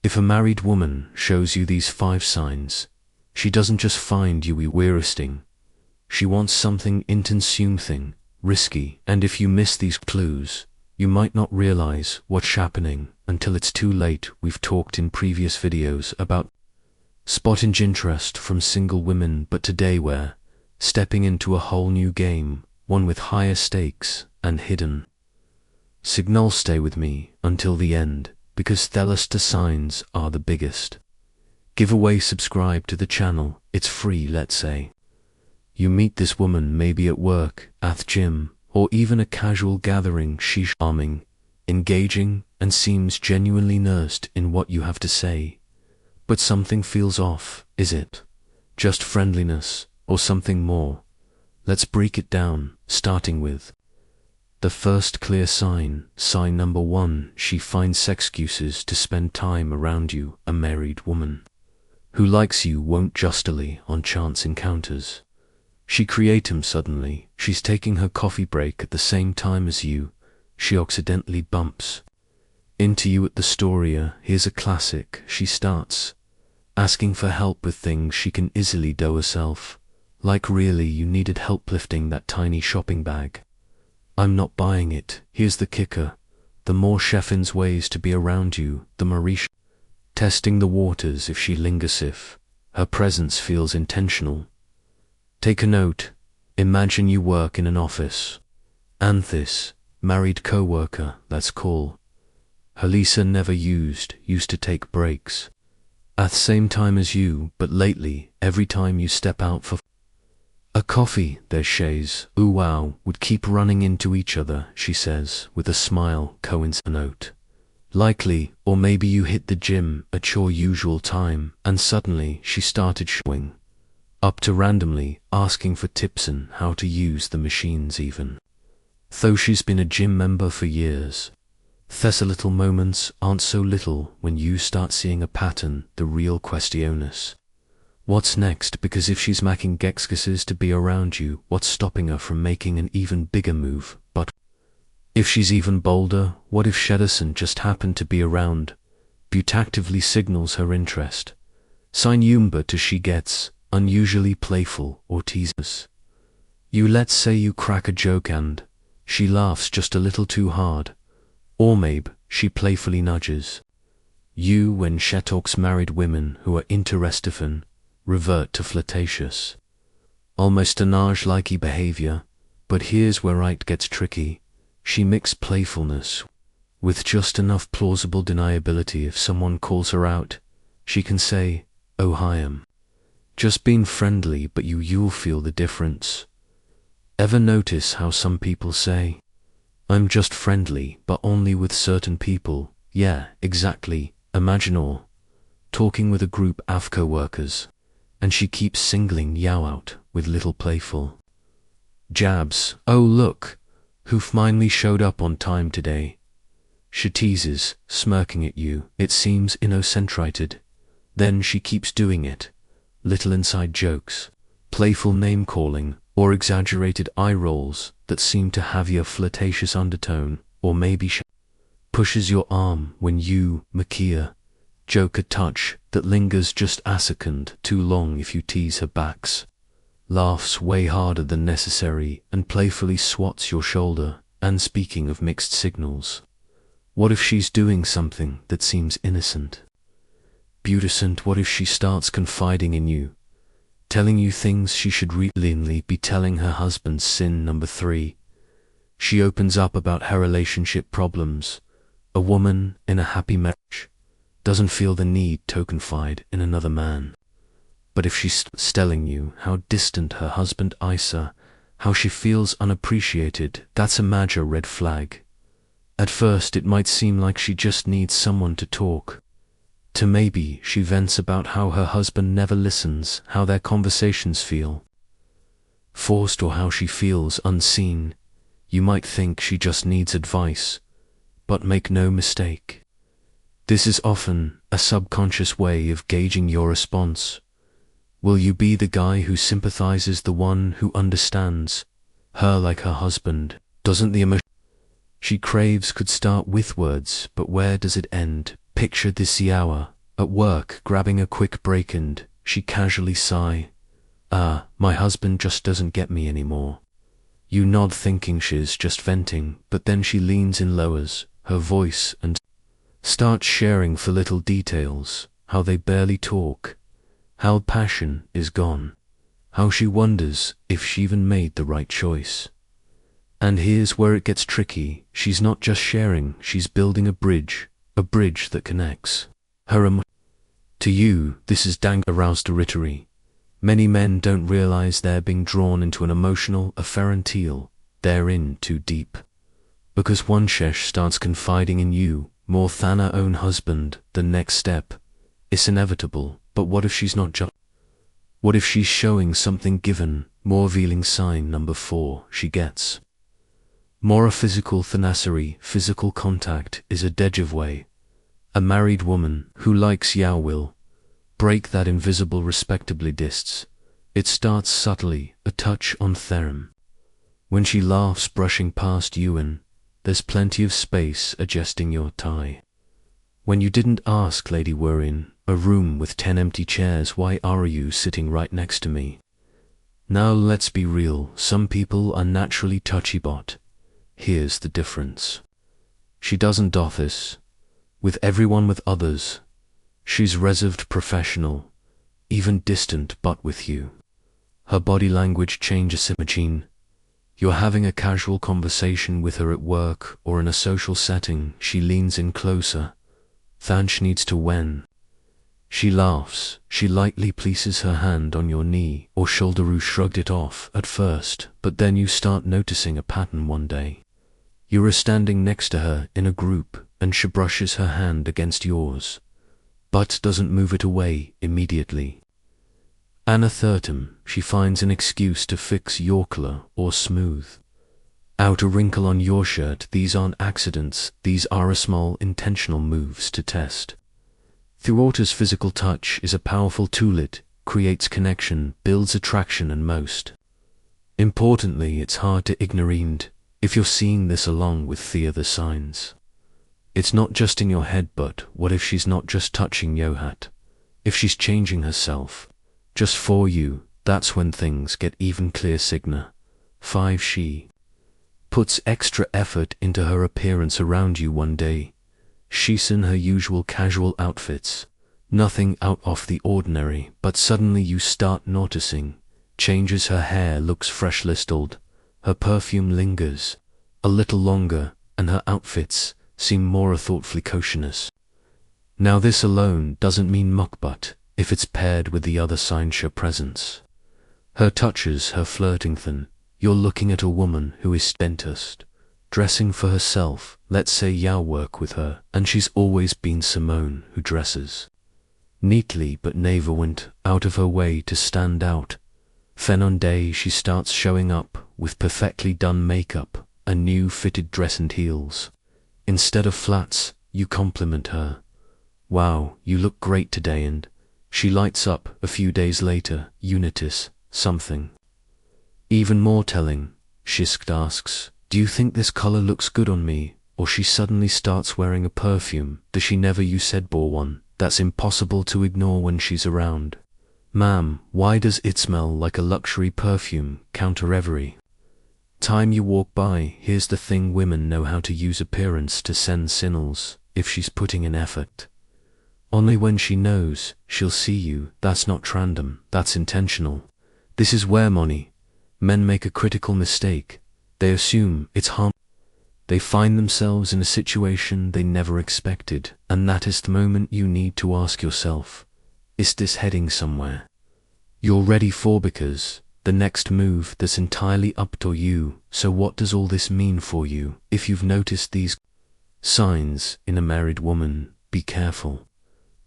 If a married woman shows you these 5 signs, she doesn't just find you wearisting. She wants something intense, risky, and if you miss these clues, you might not realize what's happening until it's too late. We've talked in previous videos about spotting interest from single women, but today we're stepping into a whole new game, one with higher stakes and hidden signals. Stay with me until the end, because the signs are the biggest. Giveaway: subscribe to the channel, it's free. Let's say you meet this woman maybe at work, at the gym, or even a casual gathering. She's charming, engaging, and seems genuinely nursed in what you have to say. But something feels off. Is it just friendliness or something more? Let's break it down, starting with the first clear sign. Sign number 1, she finds excuses to spend time around you. A married woman who likes you won't just rely on chance encounters. She creates them suddenly. She's taking her coffee break at the same time as you. She accidentally bumps into you at the store. Here's a classic. She starts asking for help with things she can easily do herself. Like, really, you needed help lifting that tiny shopping bag? I'm not buying it. Here's the kicker. The more she finds ways to be around you, the more she's testing the waters. If she lingers, if her presence feels intentional. Take a note. Imagine you work in an office, and this married co-worker, let's call her Lisa, never used to take breaks at the same time as you, but lately, every time you step out for a coffee, their shays, ooh wow, would keep running into each other. She says with a smile, coincidence likely, or maybe you hit the gym at your usual time, and suddenly she started showing up to randomly asking for tips on how to use the machines, even though she's been a gym member for years. These little moments aren't so little when you start seeing a pattern. The real question is, what's next? Because if she's making excuses to be around you, what's stopping her from making an even bigger move? But if she's even bolder, what if she doesn't just happen to be around, but actively signals her interest? Sign number 2, she gets unusually playful or teases you. Let's say you crack a joke and she laughs just a little too hard, or maybe she playfully nudges you when she talks. Married women who are interested in revert to flirtatious, almost teenage-like behavior. But here's where it gets tricky. She mixes playfulness with just enough plausible deniability. If someone calls her out, she can say, "Oh hi, I'm just being friendly," but you'll feel the difference. Ever notice how some people say, "I'm just friendly," but only with certain people? Yeah, exactly. Imagine or talking with a group of co-workers, and she keeps singling you out with little playful jabs. "Oh look, who finally showed up on time today." She teases, smirking at you. It seems innocent. Then she keeps doing it. Little inside jokes, playful name-calling, or exaggerated eye rolls that seem to have a flirtatious undertone. Or maybe she pushes your arm when you, Makia, joke a touch that lingers just a second too long. If you tease her back, laughs way harder than necessary, and playfully swats your shoulder. And speaking of mixed signals, what if she's doing something that seems innocent, beautiful? What if she starts confiding in you, telling you things she should really be telling her husband? Sin number 3, she opens up about her relationship problems. A woman in a happy marriage doesn't feel the need to confide in another man. But if she's telling you how distant her husband is, how she feels unappreciated, that's a major red flag. At first it might seem like she just needs someone to talk to. Maybe she vents about how her husband never listens, how their conversations feel forced, or how she feels unseen. You might think she just needs advice, but make no mistake, this is often a subconscious way of gauging your response. Will you be the guy who sympathizes, the one who understands her like her husband doesn't? The emotion she craves could start with words, but where does it end? Picture this hour, at work, grabbing a quick break and she casually sigh, my husband just doesn't get me anymore. You nod thinking she's just venting, but then she leans in, lowers her voice and starts sharing for little details, how they barely talk, how passion is gone, how she wonders if she even made the right choice. And here's where it gets tricky. She's not just sharing, she's building a bridge that connects her to you. This is dang aroused territory. Many men don't realize they're being drawn into an emotional affair till they're in too deep. Because one shesh starts confiding in you more than her own husband, the next step is inevitable. But what if she's not just? What if she's showing something given? More revealing sign number 4, she gets more a physical tenacity. Physical contact is a giveaway. A married woman who likes you will break that invisible respectably distance. It starts subtly, a touch on theorem. When she laughs brushing past you and there's plenty of space adjusting your tie. When you didn't ask, lady, we're in a room with 10 empty chairs, why are you sitting right next to me? Now let's be real, some people are naturally touchy, but here's the difference. She doesn't do this with everyone. With others, she's reserved, professional, even distant, but with you, her body language changes. Imagine you're having a casual conversation with her at work or in a social setting. She leans in closer than she needs to. When she laughs, she lightly places her hand on your knee or shoulder. You shrugged it off at first, but then you start noticing a pattern. One day, you are standing next to her in a group and she brushes her hand against yours, but doesn't move it away immediately. And a third time, she finds an excuse to fix your collar or smooth out a wrinkle on your shirt. These aren't accidents, these are small intentional moves to test. Throughout, physical touch is a powerful tool. It creates connection, builds attraction, and most importantly, it's hard to ignore. If you're seeing this along with the other signs, it's not just in your head. But what if she's not just touching your hat? If she's changing herself just for you? That's when things get even clear. Signal 5, she puts extra effort into her appearance around you. One day, she's in her usual casual outfits, nothing out of the ordinary, but suddenly you start noticing changes. Her hair looks freshly styled, her perfume lingers a little longer, and her outfits seem more thoughtfully cautious. Now this alone doesn't mean much, but if it's paired with the other signs, her presence, her touches, her flirting, then you're looking at a woman who is dentist, dressing for herself. Let's say you work with her, and she's always been Simone, who dresses neatly but never went out of her way to stand out. Then on day she starts showing up with perfectly done makeup, a new fitted dress and heels. Instead of flats, you compliment her. Wow, you look great today. And she lights up. A few days later, you notice something even more telling. She asks, do you think this color looks good on me? Or she suddenly starts wearing a perfume that she never you said bore one. That's impossible to ignore when she's around. Ma'am, why does it smell like a luxury perfume? Counter every time you walk by. Here's the thing, women know how to use appearance to send signals. If she's putting in effort, only when she knows she'll see you. That's not random, that's intentional. This is where men make a critical mistake. They assume it's harm. They find themselves in a situation they never expected, and that is the moment you need to ask yourself, is this heading somewhere you're ready for? Because the next move, that's entirely up to you. So what does all this mean for you? If you've noticed these signs in a married woman, be careful.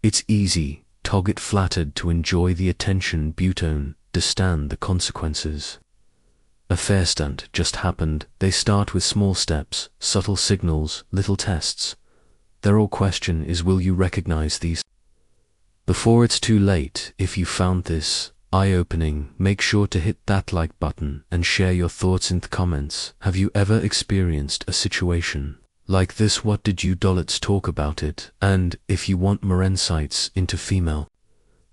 It's easy to get flattered, to enjoy the attention, but understand the consequences. A fair stunt just happened. They start with small steps, subtle signals, little tests. Their all question is, will you recognize these before it's too late? If you found this eye-opening, make sure to hit that like button and share your thoughts in the comments. Have you ever experienced a situation Like this, what did you let's talk about it. And if you want more insights into female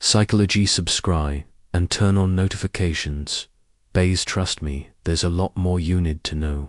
psychology, subscribe and turn on notifications. Bays, trust me, there's a lot more you need to know.